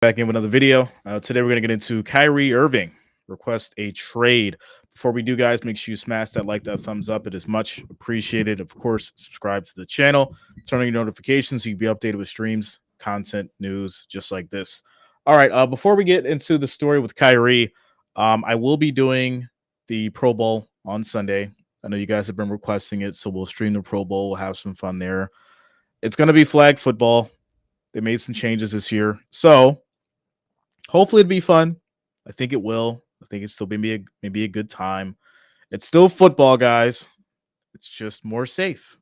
Back in with another video. Today we're going to get into Kyrie Irving request a trade. Before we do, guys, make sure you smash that thumbs up. It is much appreciated. Of course, subscribe to the channel, turn on your notifications so you can be updated with streams, content, news, just like this. All right, before we get into the story with Kyrie, I will be doing the Pro Bowl on Sunday. I know you guys have been requesting it, so we'll stream the Pro Bowl. We'll have some fun there. It's going to be flag football. They made some changes this year, so hopefully it'll be fun. I think it will. I think it's still maybe a good time. It's still football, guys. It's just more safe.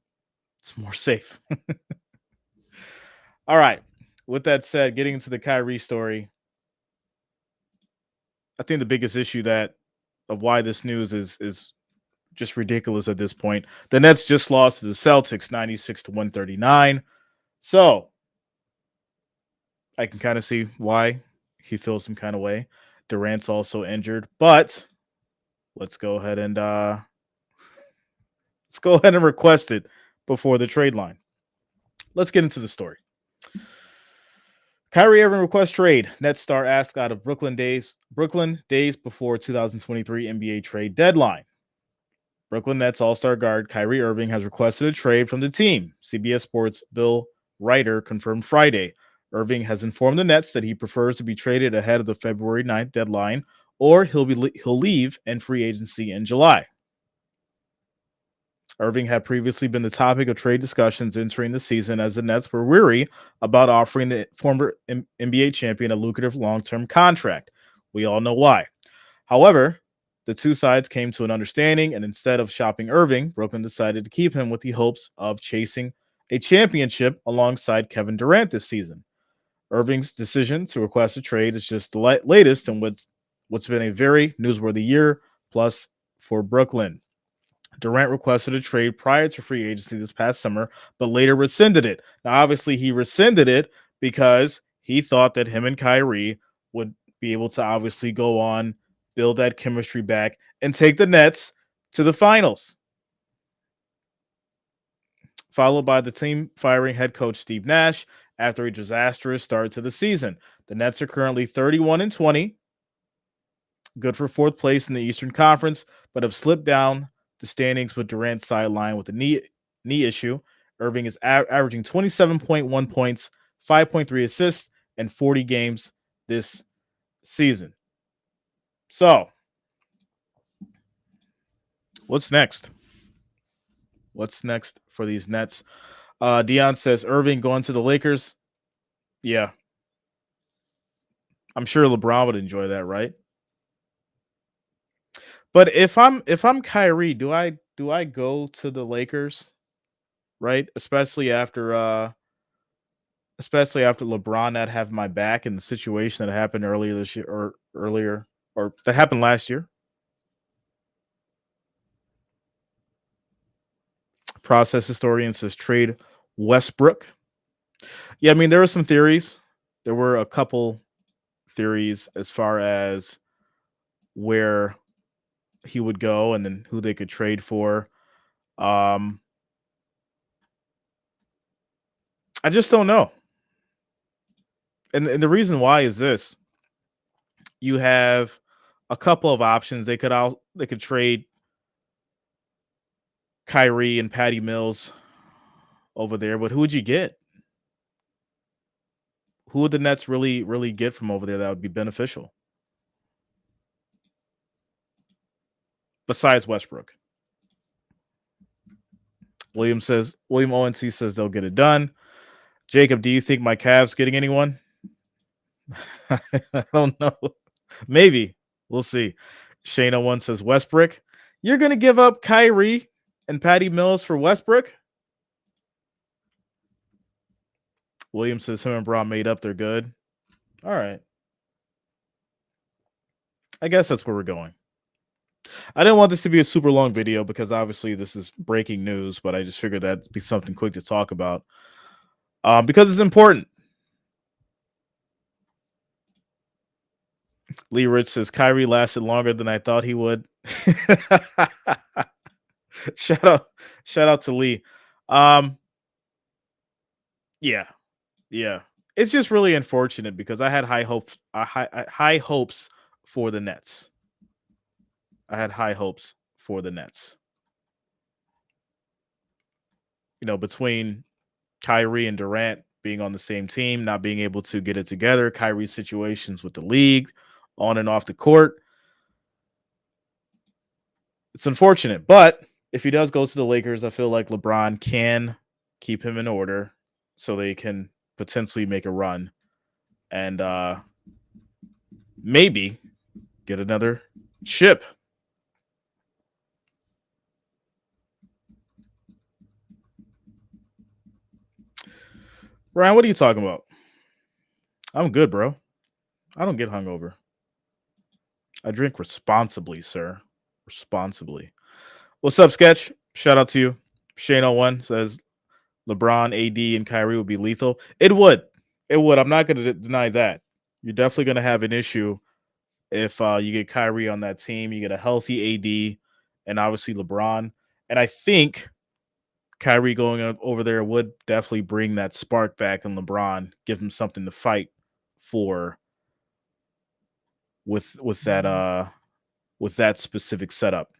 It's more safe. All right. With that said, getting into the Kyrie story, I think the biggest issue of why this news is just ridiculous at this point. The Nets just lost to the Celtics 96-139. So I can kind of see why he feels some kind of way. Durant's also injured, but let's go ahead and request it before the trade line. Let's get into the story. Kyrie Irving requests trade. Nets star asked out of Brooklyn days before 2023 NBA trade deadline. Brooklyn Nets all-star guard Kyrie Irving has requested a trade from the team. CBS Sports Bill Ryder confirmed Friday. Irving has informed the Nets that he prefers to be traded ahead of the February 9th deadline, or he'll leave in free agency in July. Irving had previously been the topic of trade discussions entering the season as the Nets were weary about offering the former NBA champion a lucrative long-term contract. We all know why. However, the two sides came to an understanding, and instead of shopping Irving, Brooklyn decided to keep him with the hopes of chasing a championship alongside Kevin Durant this season. Irving's decision to request a trade is just the latest in what's been a very newsworthy year plus for Brooklyn. Durant requested a trade prior to free agency this past summer, but later rescinded it. Now, obviously, he rescinded it because he thought that him and Kyrie would be able to obviously go on, build that chemistry back, and take the Nets to the finals. Followed by the team firing head coach Steve Nash after a disastrous start to the season. The Nets are currently 31-20, good for fourth place in the Eastern Conference, but have slipped down the standings with Durant sidelined with a knee issue. Irving is averaging 27.1 points, 5.3 assists, and 40 games this season. So, what's next? What's next for these Nets? Dion says Irving going to the Lakers. Yeah. I'm sure LeBron would enjoy that, right? But if I'm Kyrie, do I go to the Lakers? Right? Especially after LeBron not having my back in the situation that happened earlier this year or that happened last year. Process historian says trade Westbrook. Yeah, I mean, there were some theories. There were a couple theories as far as where he would go and then who they could trade for. I just don't know. And the reason why is this. You have a couple of options. They could trade Kyrie and Patty Mills over there, but who would you get? Who would the Nets really get from over there that would be beneficial? Besides Westbrook. William ONC says they'll get it done. Jacob, do you think my Cavs getting anyone? I don't know. Maybe. We'll see. Shayna one says Westbrook. You're going to give up Kyrie and Patty Mills for Westbrook? William says him and Braun made up. They're good. All right. I guess that's where we're going. I didn't want this to be a super long video because obviously this is breaking news, but I just figured that'd be something quick to talk about because it's important. Lee Rich says Kyrie lasted longer than I thought he would. Shout out to Lee. Yeah. It's just really unfortunate because I had high hopes for the Nets. I had high hopes for the Nets. Between Kyrie and Durant being on the same team, not being able to get it together, Kyrie's situations with the league, on and off the court. It's unfortunate, but if he does go to the Lakers, I feel like LeBron can keep him in order so they can potentially make a run and maybe get another chip. Ryan, what are you talking about? I'm good, bro. I don't get hungover. I drink responsibly, sir. Responsibly. What's up, Sketch? Shout out to you. Shane01 says LeBron, AD, and Kyrie would be lethal. It would. It would. I'm not going to deny that. You're definitely going to have an issue if you get Kyrie on that team. You get a healthy AD and obviously LeBron. And I think Kyrie going over there would definitely bring that spark back in LeBron, give him something to fight for with that specific setup.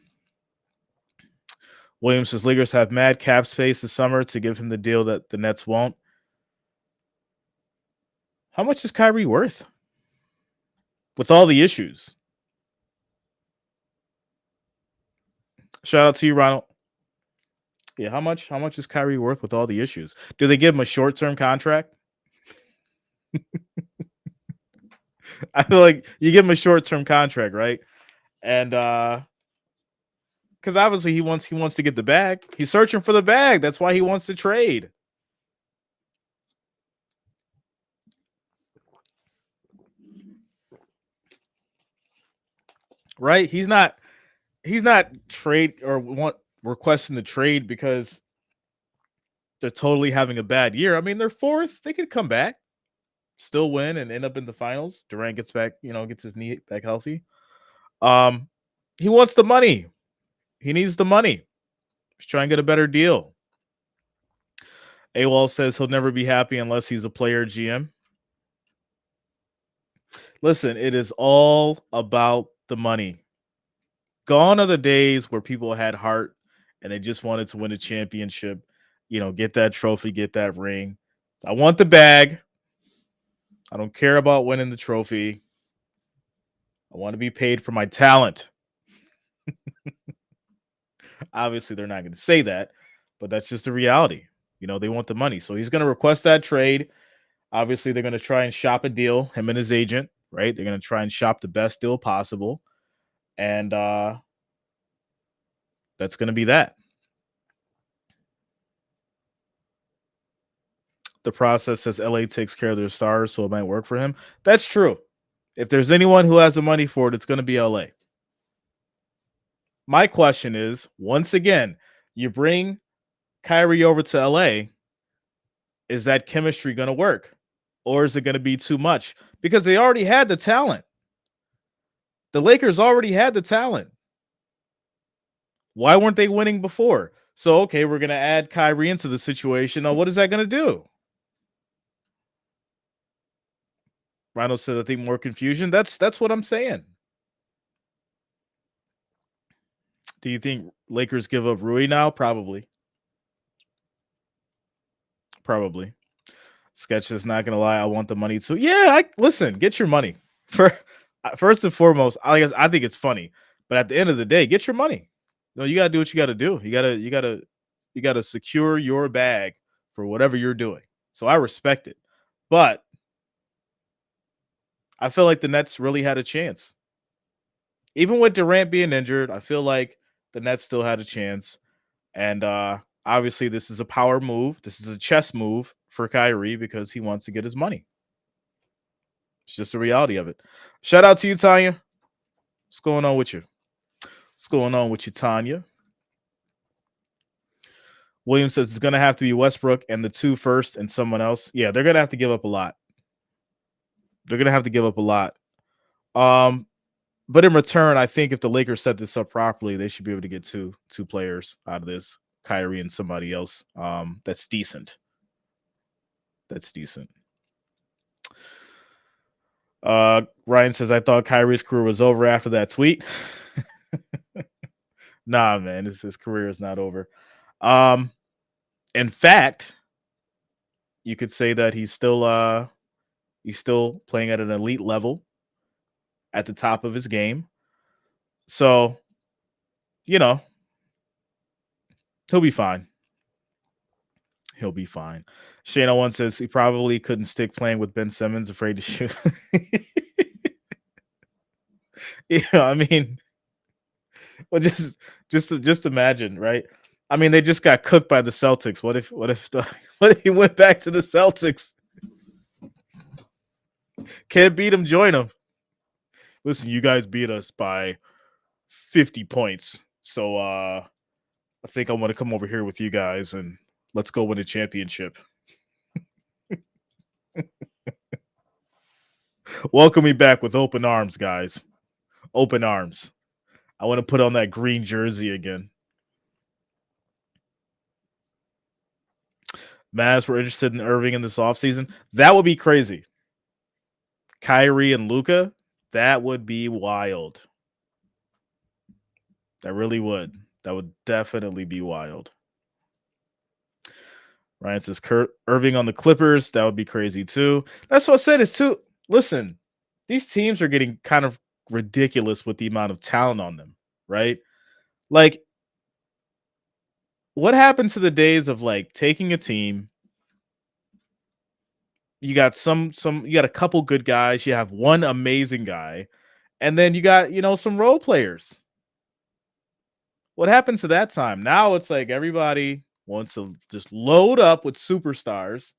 Williams says Lakers have mad cap space this summer to give him the deal that the Nets won't. How much is Kyrie worth? With all the issues. Shout out to you, Ronald. Yeah, how much is Kyrie worth with all the issues? Do they give him a short-term contract? I feel like you give him a short-term contract, right? And because obviously he wants to get the bag. He's searching for the bag. That's why he wants to trade. Right? He's not trade or requesting the trade because they're totally having a bad year. I mean, they're fourth. They could come back, still win, and end up in the finals. Durant gets back, gets his knee back healthy. He wants the money. He needs the money. He's trying to get a better deal. AWOL says he'll never be happy unless he's a player GM. Listen, it is all about the money. Gone are the days where people had heart and they just wanted to win a championship, get that trophy, get that ring. I want the bag. I don't care about winning the trophy. I want to be paid for my talent. Obviously, they're not going to say that, but that's just the reality. They want the money. So he's going to request that trade. Obviously, they're going to try and shop a deal, him and his agent, right? They're going to try and shop the best deal possible. And that's going to be that. The process says LA takes care of their stars, so it might work for him. That's true. If there's anyone who has the money for it, it's going to be LA. My question is, once again, you bring Kyrie over to LA, is that chemistry going to work? Or is it going to be too much? Because they already had the talent. The Lakers already had the talent. Why weren't they winning before? So, okay, we're going to add Kyrie into the situation. Now, what is that going to do? Rhino said, I think more confusion. That's what I'm saying. Do you think Lakers give up Rui now? Probably. Probably. Sketch is not gonna lie. I want the money too. Yeah, listen. Get your money. First and foremost, I think it's funny, but at the end of the day, get your money. No, you gotta do what you gotta do. You gotta secure your bag for whatever you're doing. So I respect it, but I feel like the Nets really had a chance. Even with Durant being injured, I feel like the Nets still had a chance. And obviously, this is a power move. This is a chess move for Kyrie because he wants to get his money. It's just the reality of it. Shout out to you, Tanya. What's going on with you? What's going on with you, Tanya? Williams says it's going to have to be Westbrook and the 2 first and someone else. Yeah, they're going to have to give up a lot. They're going to have to give up a lot. But in return, I think if the Lakers set this up properly, they should be able to get two players out of this, Kyrie and somebody else. That's decent. That's decent. Ryan says, I thought Kyrie's career was over after that tweet. Nah, man, his career is not over. Um, in fact, you could say that he's still playing at an elite level at the top of his game. So, you know, he'll be fine. He'll be fine. Shane one says he probably couldn't stick playing with Ben Simmons, afraid to shoot. Yeah, I mean, well, just imagine, right? I mean, they just got cooked by the Celtics. What if he went back to the Celtics? Can't beat him, join him. Listen, you guys beat us by 50 points. So I think I want to come over here with you guys and let's go win a championship. Welcome me back with open arms, guys. Open arms. I want to put on that green jersey again. Mavs were interested in Irving in this offseason. That would be crazy. Kyrie and Luka, that would be wild. That really would. That would definitely be wild. Ryan says Irving on the Clippers. That would be crazy too. That's what I said. It's too. Listen, these teams are getting kind of ridiculous with the amount of talent on them, right? Like, what happened to the days of like taking a team? You got you got a couple good guys. You have one amazing guy, and then you got some role players. What happened to that time? Now it's like everybody wants to just load up with superstars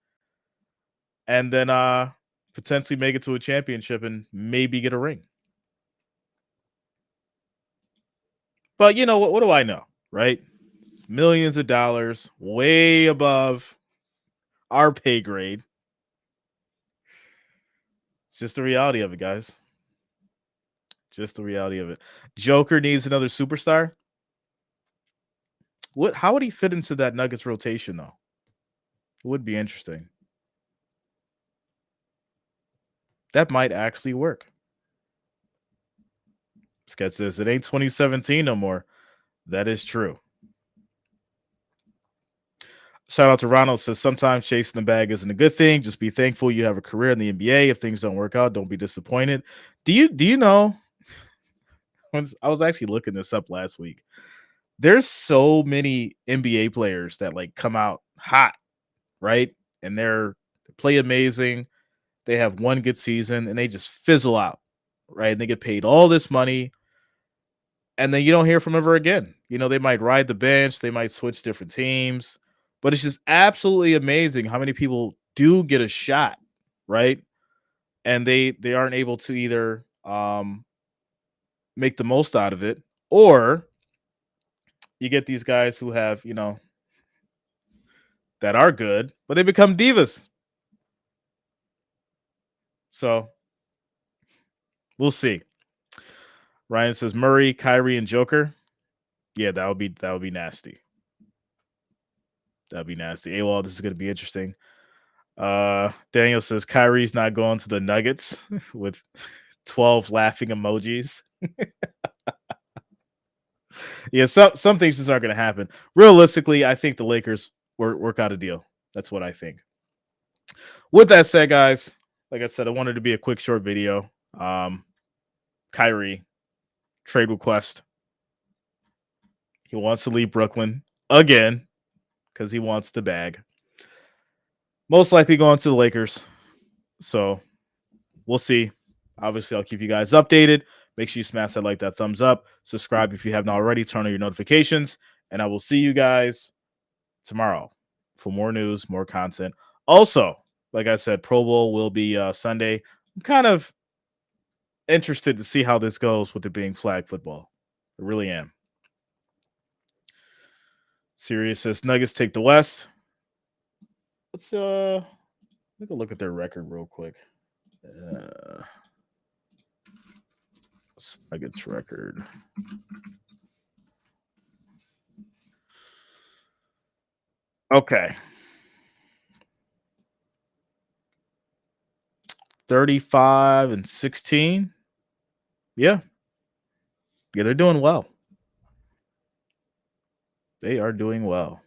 and then potentially make it to a championship and maybe get a ring. But you know what do I know, right? Millions of dollars, way above our pay grade. It's just the reality of it, guys. Just the reality of it. Joker needs another superstar. How would he fit into that Nuggets rotation though? It would be interesting. That might actually work. Sketch says it ain't 2017 no more. That is true. Shout out to Ronald says sometimes chasing the bag isn't a good thing. Just be thankful you have a career in the NBA. If things don't work out, don't be disappointed. Do you know? I was actually looking this up last week. There's so many NBA players that like come out hot, right? And they play amazing. They have one good season and they just fizzle out, right? And they get paid all this money and then you don't hear from ever again. They might ride the bench, they might switch different teams, but it's just absolutely amazing how many people do get a shot, right? And they aren't able to either make the most out of it, or you get these guys who have, that are good, but they become divas. So we'll see. Ryan says Murray, Kyrie, and Joker. Yeah, that would be nasty. That'd be nasty. AWOL, this is gonna be interesting. Daniel says Kyrie's not going to the Nuggets with 12 laughing emojis. Yeah, some things just aren't gonna happen. Realistically, I think the Lakers work out a deal. That's what I think. With that said, guys, like I said, I wanted to be a quick short video. Kyrie, trade request. He wants to leave Brooklyn again because he wants the bag. Most likely going to the Lakers. So we'll see. Obviously, I'll keep you guys updated. Make sure you smash that thumbs up. Subscribe if you haven't already. Turn on your notifications. And I will see you guys tomorrow for more news, more content. Also, like I said, Pro Bowl will be Sunday. I'm kind of interested to see how this goes with it being flag football. I really am. Sirius says Nuggets take the West. Let's take a look at their record real quick. Nuggets record. Okay. 35-16. Yeah. Yeah, they're doing well. They are doing well.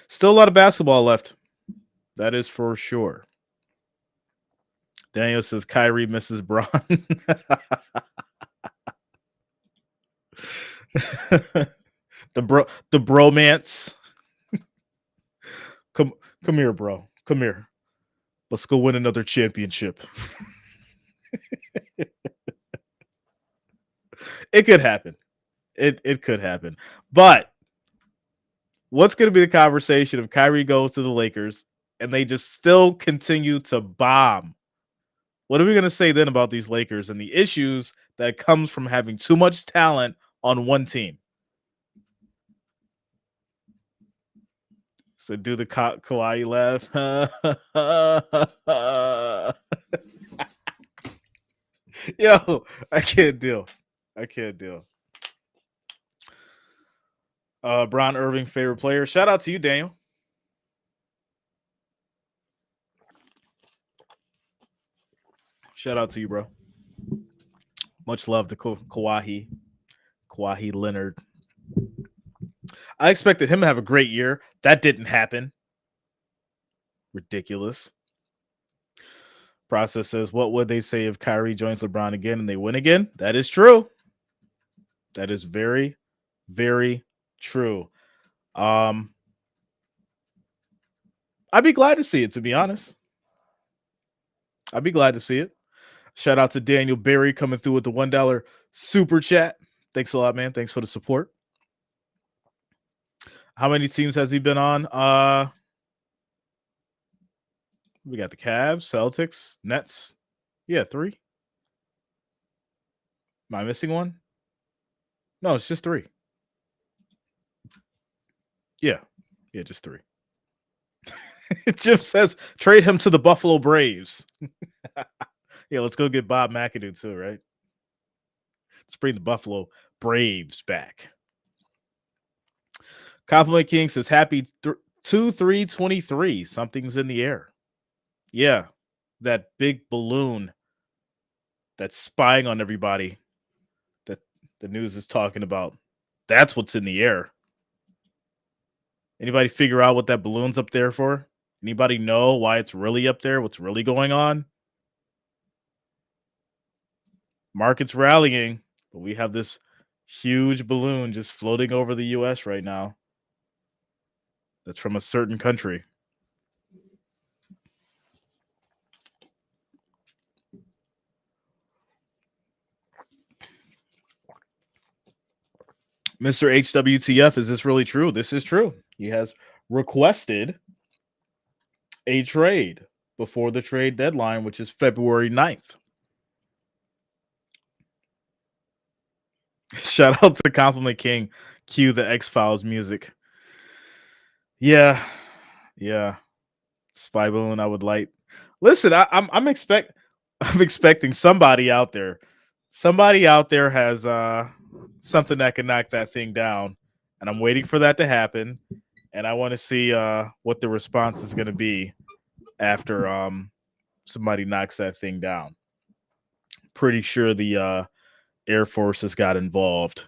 Still a lot of basketball left. That is for sure. Daniel says Kyrie misses Bron. the bromance. Come come here, bro. Come here. Let's go win another championship. It could happen. It could happen. But what's going to be the conversation if Kyrie goes to the Lakers and they just still continue to bomb? What are we going to say then about these Lakers and the issues that comes from having too much talent on one team? So do the Kawhi laugh. Yo, I can't deal. I can't deal. Bron Irving, favorite player. Shout out to you, Daniel. Shout out to you, bro. Much love to Kawhi Leonard. I expected him to have a great year. That didn't happen. Ridiculous. Process says, what would they say if Kyrie joins LeBron again and they win again? That is true. That is very, very true. I'd be glad to see it, to be honest. I'd be glad to see it. Shout out to Daniel Berry coming through with the $1 super chat. Thanks a lot, man. Thanks for the support. How many teams has he been on? We got the Cavs, Celtics, Nets. Yeah, 3. Am I missing one? No, it's just 3. Yeah, just 3. Jim says trade him to the Buffalo Braves. Yeah, let's go get Bob McAdoo too, right? Let's bring the Buffalo Braves back. Compliment King says happy 2/3/23. Something's in the air. Yeah, that big balloon that's spying on everybody that the news is talking about. That's what's in the air. Anybody figure out what that balloon's up there for? Anybody know why it's really up there? What's really going on? Market's rallying, but we have this huge balloon just floating over the U.S. right now. That's from a certain country. Mr. HWTF, is this really true? This is true. He has requested a trade before the trade deadline, which is February 9th. Shout out to Compliment King. Cue the X-Files music. Yeah. Spy balloon I would light. Listen, I'm expecting somebody out there. Somebody out there has something that can knock that thing down, and I'm waiting for that to happen. And I want to see what the response is going to be after somebody knocks that thing down. Pretty sure the Air Force has got involved,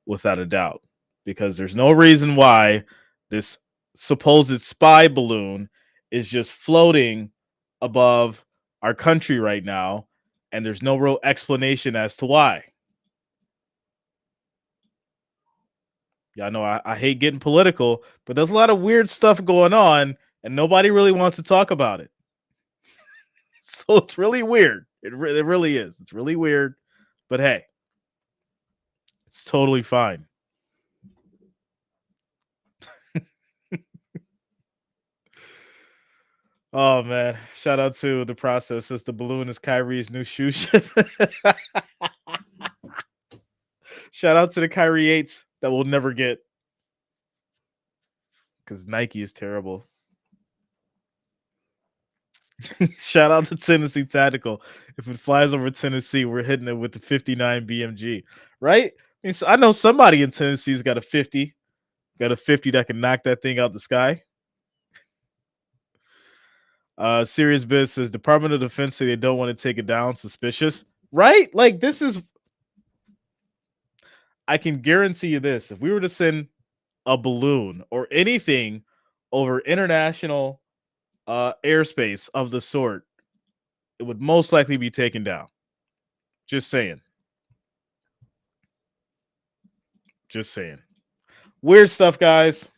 without a doubt, because there's no reason why this supposed spy balloon is just floating above our country right now, and there's no real explanation as to why. Yeah, I know I hate getting political, but there's a lot of weird stuff going on, and nobody really wants to talk about it. So it's really weird. It really is. It's really weird, but hey, it's totally fine. Oh man! Shout out to the process. Says the balloon is Kyrie's new shoe ship. Shout out to the Kyrie 8s that we'll never get because Nike is terrible. Shout out to Tennessee Tactical. If it flies over Tennessee, we're hitting it with the 59 BMG, right? I mean, so I know somebody in Tennessee's got a 50 that can knock that thing out the sky. Serious Biz says Department of Defense say they don't want to take it down. Suspicious, right? Like this is. I can guarantee you this: if we were to send a balloon or anything over international airspace of the sort, it would most likely be taken down. Just saying. Just saying. Weird stuff, guys.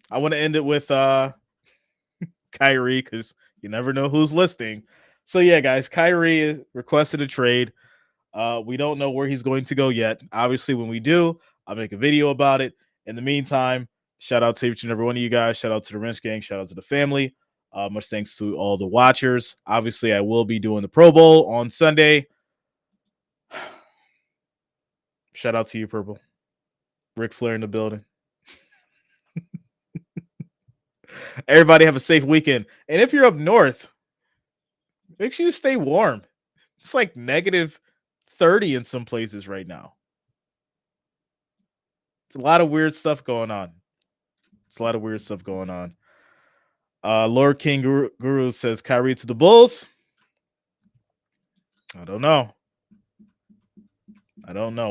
I want to end it with Kyrie because you never know who's listening. So yeah, guys, Kyrie requested a trade. We don't know where he's going to go yet. Obviously, when we do, I'll make a video about it. In the meantime, shout out to each and every one of you guys. Shout out to the Wrench Gang. Shout out to the family. Much thanks to all the watchers. Obviously, I will be doing the Pro Bowl on Sunday. Shout out to you, Purple. Ric Flair in the building. Everybody have a safe weekend. And if you're up north, make sure you stay warm. It's like negative 30 in some places right now. It's a lot of weird stuff going on. Lord King Guru says Kyrie to the Bulls. I don't know.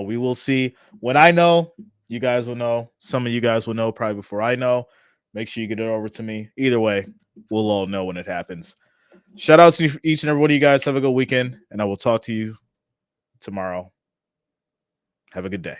We will see. When I know, you guys will know. Some of you guys will know probably before I know. Make sure you get it over to me. Either way, we'll all know when it happens. Shout out to each and every one of you guys. Have a good weekend, and I will talk to you tomorrow. Have a good day.